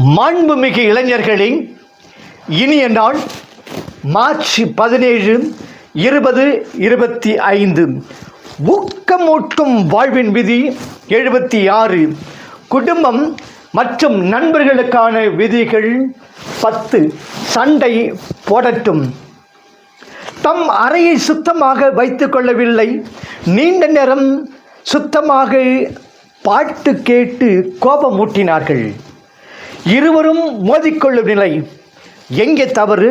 மாண்புமிகு இளைஞர்களே, இனிய நாள் மார்ச் 17, 2025. ஊக்கமூட்டும் வாழ்வின் விதி 76. குடும்பம் மற்றும் நண்பர்களுக்கான விதிகள் 10. சண்டை போடட்டும். தம் அறையை சுத்தமாக வைத்துக் கொள்ளவில்லை. நீண்ட நேரம் சுத்தமாக பாட்டு கேட்டு கோபமூட்டினார்கள். இருவரும் மோதிக்கொள்ளும் நிலை. எங்கே தவறு?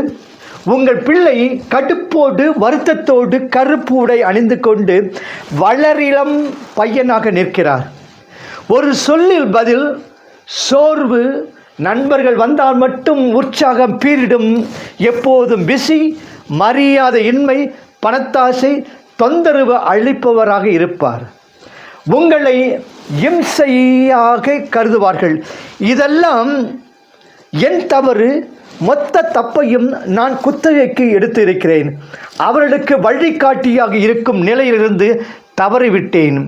உங்கள் பிள்ளை கடுப்போடு வருத்தத்தோடு கருப்பு உடை அணிந்து கொண்டு வளரிளம் பையனாக நிற்கிறார். ஒரு சொல்லில் பதில் சோர்வு. நண்பர்கள் வந்தால் மட்டும் உற்சாகம் பீரிடும். எப்போதும் பிஸி, மரியாதை இன்மை, பணத்தாசை, தொந்தரவு அளிப்பவராக இருப்பார். உங்களை இம்சையாக கருதுவார்கள். இதெல்லாம் என் தவறு. மொத்த தப்பையும் நான் குத்தகைக்கு எடுத்து இருக்கிறேன். அவர்களுக்கு வழிகாட்டியாக இருக்கும் நிலையிலிருந்து தவறிவிட்டேன்.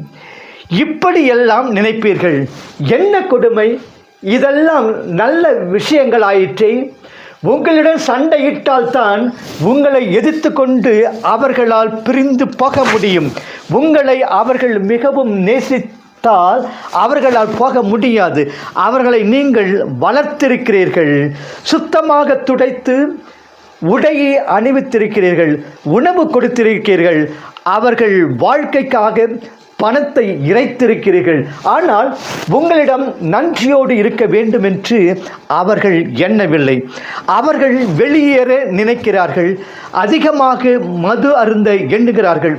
இப்படியெல்லாம் நினைப்பீர்கள். என்ன கொடுமை! இதெல்லாம் நல்ல விஷயங்களாயிற்றே. உங்களிடம் சண்டையிட்டால்தான் உங்களை எதிர்த்து கொண்டு அவர்களால் பிரிந்து போக முடியும். உங்களை அவர்கள் மிகவும் நேசித்தால் அவர்களால் போக முடியாது. அவர்களை நீங்கள் வளர்த்திருக்கிறீர்கள். சுத்தமாக துடைத்து உடையை அணிவித்திருக்கிறீர்கள். உணவு கொடுத்திருக்கிறீர்கள். அவர்கள் வாழ்க்கைக்காக பணத்தை இறைத்திருக்கிறீர்கள். ஆனால் உங்களிடம் நன்றியோடு இருக்க வேண்டும் என்று அவர்கள் எண்ணவில்லை. அவர்கள் வெளியேற நினைக்கிறார்கள். அதிகமாக மது அருந்த எண்ணுகிறார்கள்.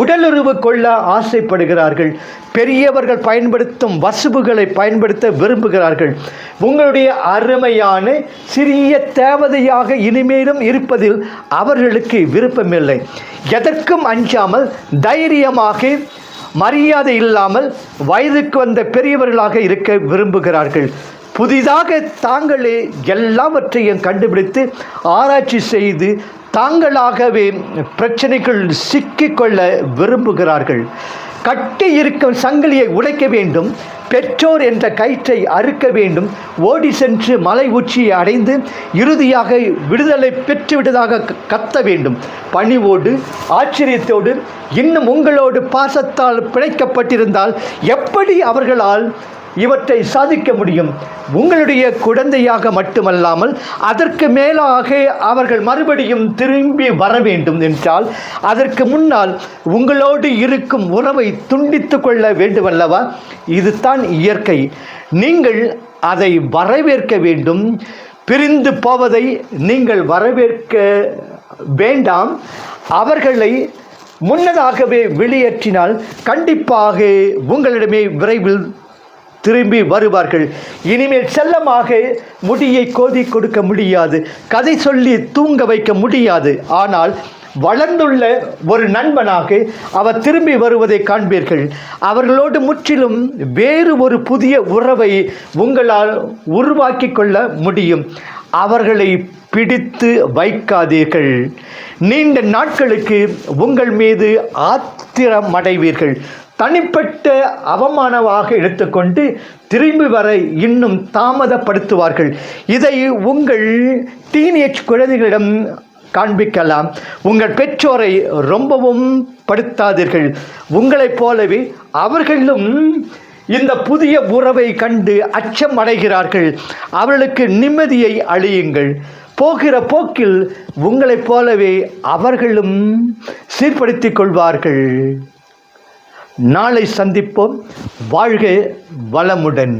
உடலுறவு கொள்ள ஆசைப்படுகிறார்கள். பெரியவர்கள் பயன்படுத்தும் வசுப்புகளை பயன்படுத்த விரும்புகிறார்கள். உங்களுடைய அருமையான சிறிய தேவதையாக இனிமேலும் இருப்பதில் அவர்களுக்கு விருப்பமில்லை. எதற்கும் அஞ்சாமல் தைரியமாக, மரியாதை இல்லாமல் வயதுக்கு வந்த பெரியவர்களாக இருக்க விரும்புகிறார்கள். புதிதாக தாங்களே எல்லாவற்றையும் கண்டுபிடித்து ஆராய்ச்சி செய்து தாங்களாகவே பிரச்சனைகள் சிக்கிக்கொள்ள விரும்புகிறார்கள். கட்டி இருக்கும் சங்கிலியை உடைக்க வேண்டும். பெற்றோர் என்ற கயிற்றை அறுக்க வேண்டும். ஓடி சென்று மலை உச்சியை அடைந்து இறுதியாக விடுதலை பெற்றுவிட்டதாக கத்த வேண்டும். பணிவோடு, ஆச்சரியத்தோடு, இன்னும் உங்களோடு பாசத்தால் பிணைக்கப்பட்டிருந்தால் எப்படி அவர்களால் இவற்றை சாதிக்க முடியும்? உங்களுடைய குழந்தையாக மட்டுமல்லாமல் அதற்கு மேலாக அவர்கள் மறுபடியும் திரும்பி வர வேண்டும் என்றால் அதற்கு முன்னால் உங்களோடு இருக்கும் உறவை துண்டித்து கொள்ள வேண்டுமல்லவா? இதுதான் இயற்கை. நீங்கள் அதை வரவேற்க வேண்டும். பிரிந்து போவதை நீங்கள் வரவேற்க வேண்டாம். அவர்களை முன்னதாகவே வெளியேற்றினால் கண்டிப்பாக உங்களிடமே விரைவில் திரும்பி வருவார்கள். இனிமேல் செல்லமாக முடியை கோதி கொடுக்க முடியாது. கதை சொல்லி தூங்க வைக்க முடியாது. ஆனால் வளர்ந்துள்ள ஒரு நண்பனாக அவர் திரும்பி வருவதை காண்பீர்கள். அவர்களோடு முற்றிலும் வேறு ஒரு புதிய உறவை உங்களால் உருவாக்கி கொள்ள முடியும். அவர்களை பிடித்து வைக்காதீர்கள். நீண்ட நாட்களுக்கு உங்கள் மீது ஆத்திரமடைவீர்கள். தனிப்பட்ட அவமானமாக எடுத்துக்கொண்டு திரும்பி வர இன்னும் தாமதப்படுத்துவார்கள். இதை உங்கள் டீனேஜ் குழந்தைகளிடம் காண்பிக்கலாம். உங்கள் பெற்றோரை ரொம்பவும் படுத்தாதீர்கள். உங்களைப் போலவே அவர்களும் இந்த புதிய உறவை கண்டு அச்சம் அடைகிறார்கள். அவர்களுக்கு நிம்மதியை அளியுங்கள். போகிற போக்கில் உங்களைப் போலவே அவர்களும் சீர்படுத்திக் கொள்வார்கள். நாளை சந்திப்போம். வாழ்க வளமுடன்.